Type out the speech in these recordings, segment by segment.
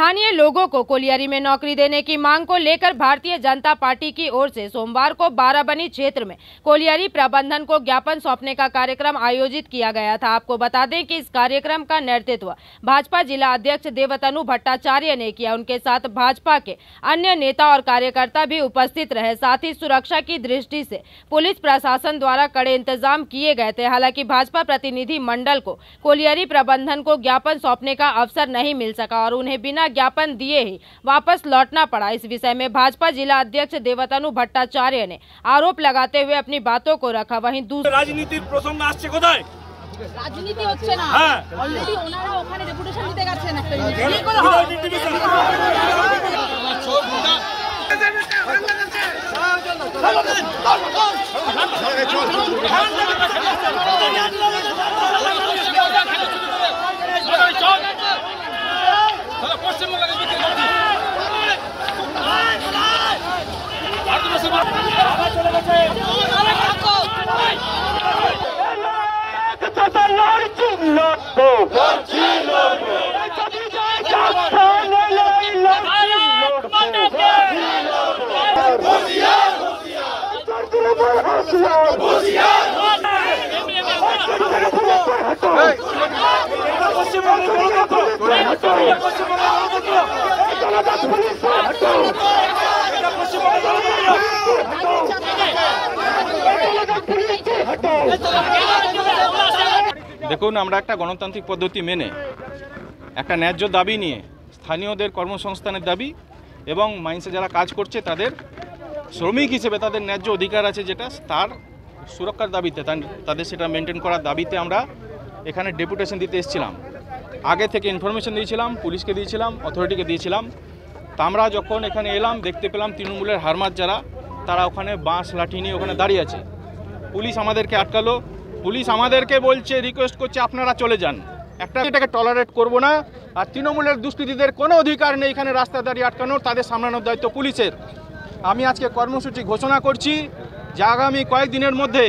स्थानीय लोगों को कोलियरी में नौकरी देने की मांग को लेकर भारतीय जनता पार्टी की ओर से सोमवार को बाराबनी क्षेत्र में कोलियरी प्रबंधन को ज्ञापन सौंपने का कार्यक्रम आयोजित किया गया था। आपको बता दें कि इस कार्यक्रम का नेतृत्व भाजपा जिला अध्यक्ष देवतनु भट्टाचार्य ने किया। उनके साथ भाजपा के अन्य नेता और कार्यकर्ता भी उपस्थित रहे। साथ ही सुरक्षा की दृष्टि से पुलिस प्रशासन द्वारा कड़े इंतजाम किए गए थे। हालांकि भाजपा प्रतिनिधि मंडल को कोलियरी प्रबंधन को ज्ञापन सौंपने का अवसर नहीं मिल सका और उन्हें बिना ज्ञापन दिए ही वापस लौटना पड़ा। इस विषय में भाजपा जिला अध्यक्ष देवतनु भट्टाचार्य ने आरोप लगाते हुए अपनी बातों को रखा। वहीं दूसरी রাজনীতির প্রসঙ্গ আসছে কোথায়? রাজনীতি হচ্ছে না, অলরেডি ওনারা ওখানে ডেপুটেশন দিতে গেছেন একটা জিনিস করে হয়। দেখুন, আমরা একটা গণতান্ত্রিক পদ্ধতি মেনে একটা ন্যায্য দাবি নিয়ে স্থানীয়দের কর্মসংস্থানের দাবি এবং মাইন্সে যারা কাজ করছে তাদের শ্রমিক হিসেবে তাদের ন্যায্য অধিকার আছে যেটা তার সুরক্ষার দাবিতে তাদের সেটা মেনটেন করার দাবিতে আমরা এখানে ডেপুটেশন দিতে এসেছিলাম। আগে থেকে ইনফরমেশন দিয়েছিলাম, পুলিশকে দিয়েছিলাম, অথরিটিকে দিয়েছিলাম। তা আমরা যখন এখানে এলাম দেখতে পেলাম তৃণমূলের হারমাত যারা তারা ওখানে বাঁশ লাঠি নিয়ে ওখানে দাঁড়িয়ে আছে। পুলিশ আমাদেরকে আটকালো। পুলিশ আমাদেরকে বলছে, রিকোয়েস্ট করছে আপনারা চলে যান, এটাকে টলারেট করব না। আর তৃণমূলের দুষ্কৃতীদের কোনো অধিকার নেই এখানে রাস্তা দাঁড়িয়ে আটকানোর, তাদের সামলানোর দায়িত্ব পুলিশের। আমি আজকে কর্মসূচি ঘোষণা করছি যে আগামী কয়েকদিনের মধ্যে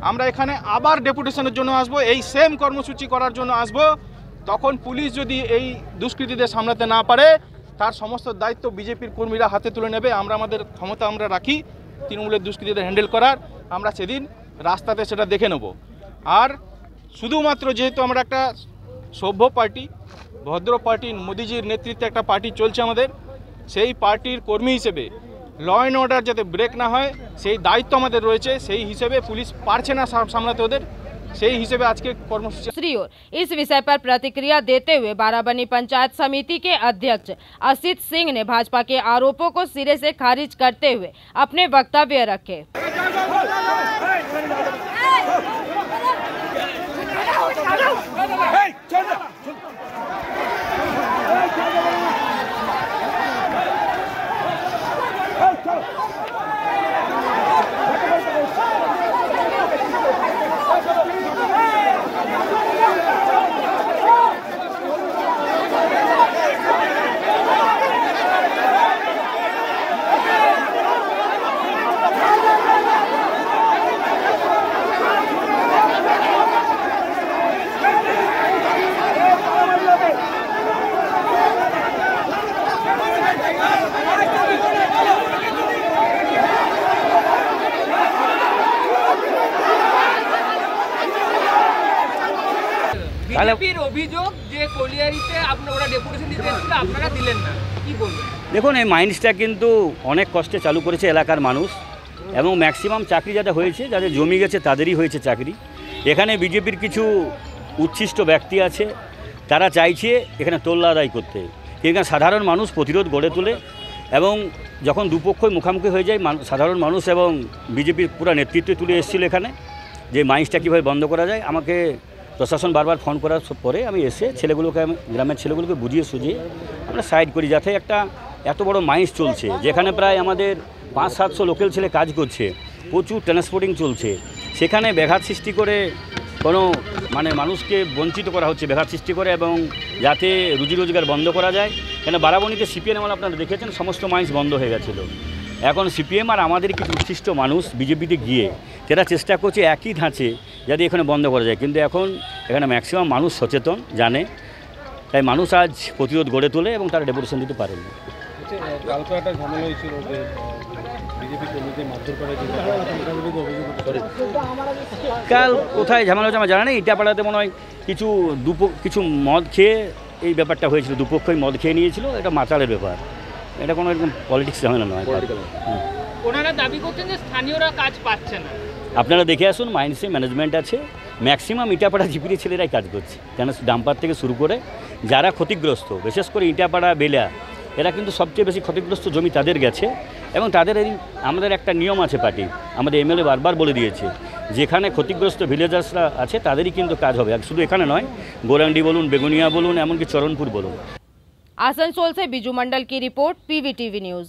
আমরা এখানে আবার ডেপুটেশনের জন্য আসব, এই সেম কর্মসূচি করার জন্য আসব। তখন পুলিশ যদি এই দুষ্কৃতীদের সামলাতে না পারে তার সমস্ত দায়িত্ব বিজেপির কর্মীরা হাতে তুলে নেবে। আমরা আমাদের ক্ষমতা আমরা রাখি তৃণমূলের দুষ্কৃতীদের হ্যান্ডেল করার, আমরা সেদিন রাস্তাতে সেটা দেখে নেব। আর শুধুমাত্র যেহেতু আমরা একটা সভ্য পার্টি, ভদ্র পার্টি, মোদিজির নেতৃত্বে একটা পার্টি চলছে আমাদের, সেই পার্টির কর্মী হিসেবে ল অ্যান্ড অর্ডার যাতে ব্রেক না হয় সেই দায়িত্ব আমাদের রয়েছে। সেই হিসেবে পুলিশ পারছে না সামলাতে ওদের, সেই হিসেবে আজকে কর্মসূচি। दूसरी ओर इस विषय पर प्रतिक्रिया देते हुए बाराबनी पंचायत समिति के अध्यक्ष असित सिंह ने भाजपा के आरोपों को सिरे से खारिज करते हुए अपने वक्तव्य रखे। বিজেপির অভিযোগ যে কোলিয়ারিতে আপনারা ডেপুটেশন দিতে এসেছিলেন, আপনারা দিলেন না, কি বলবেন? দেখুন, এই মাইন্সটা কিন্তু অনেক কষ্টে চালু করেছে এলাকার মানুষ এবং ম্যাক্সিমাম চাকরি যাদের হয়েছে, যাদের জমি গেছে তাদেরই হয়েছে চাকরি। এখানে বিজেপির কিছু উচ্ছিষ্ট ব্যক্তি আছে, তারা চাইছে এখানে তোল্লা আদায় করতে। এখানে সাধারণ মানুষ প্রতিরোধ গড়ে তোলে এবং যখন দুপক্ষই মুখোমুখি হয়ে যায় সাধারণ মানুষ এবং বিজেপির পুরো নেতৃত্ব তুলে এসেছিল এখানে যে মাইন্সটা কীভাবে বন্ধ করা যায়। আমাকে প্রশাসন বারবার ফোন করার পরে আমি এসে আমি গ্রামের ছেলেগুলোকে বুঝিয়ে সুঝিয়ে আমরা সাইড করি, যাতে একটা এত বড় মাইন্স চলছে যেখানে প্রায় আমাদের 500-700 লোকাল ছেলে কাজ করছে, প্রচুর ট্রান্সপোর্টিং চলছে, সেখানে ব্যাঘাত সৃষ্টি করে কোনো মানুষকে বঞ্চিত করা হচ্ছে, ব্যাঘাত সৃষ্টি করে এবং যাতে রুজি রোজগার বন্ধ করা যায়। কেন বারাবণীতে সিপিএম আমল আপনারা দেখেছেন সমস্ত মাইন্স বন্ধ হয়ে গেছিল। এখন সিপিএম আর আমাদের কিছু উচ্ছিষ্ট মানুষ বিজেপিতে গিয়ে তারা চেষ্টা করছে একই ধাঁচে যাতে এখানে বন্ধ করা যায়, কিন্তু এখন এখানে ম্যাক্সিমাম মানুষ সচেতন, জানে তাই মানুষ আজ প্রতিরোধ গড়ে তোলে এবং তারা ডেপুটেশন দিতে পারেনি। কালকে একটা ঝামেলা হয়েছিল যে বিজেপি কর্মীদের মারধর করে কাল কোথায় ঝামেলা হচ্ছে আমার জানা নেই। ইটাপাড়াতে মনে হয় কিছু মদ খেয়ে এই ব্যাপারটা হয়েছিল, দুপক্ষই মদ খেয়ে নিয়েছিল। এটা মাতালের ব্যাপার, এটা কোনো এরকম পলিটিক্স ঝামেলা নয়। ওনারা দাবি করছেন যে স্থানীয়রা কাজ পাচ্ছে না। আপনারা দেখে আসুন, মাইন্সে ম্যানেজমেন্ট আছে, ম্যাক্সিমাম ইটাপাড়া জিপির ছেলেরাই কাজ করছে। কেন ডাম্পার থেকে শুরু করে যারা ক্ষতিগ্রস্ত, বিশেষ করে ইটাপাড়া বেলা, এরা কিন্তু সবচেয়ে বেশি ক্ষতিগ্রস্ত জমি তাদের গেছে। এবং তাদের আমাদের একটা নিয়ম আছে পার্টি, আমাদের এমএলএ বারবার বলে দিয়েছে, যেখানে ক্ষতিগ্রস্ত ভিলেজার্সরা আছে তাদেরই কিন্তু কাজ হবে। শুধু এখানে নয়, গোরান্ডি বলুন, বেগুনিয়া বলুন, এমনকি চরণপুর বলুন। आसनसोल से बिजू मंडल की रिपोर्ट, पीवीटीवी न्यूज।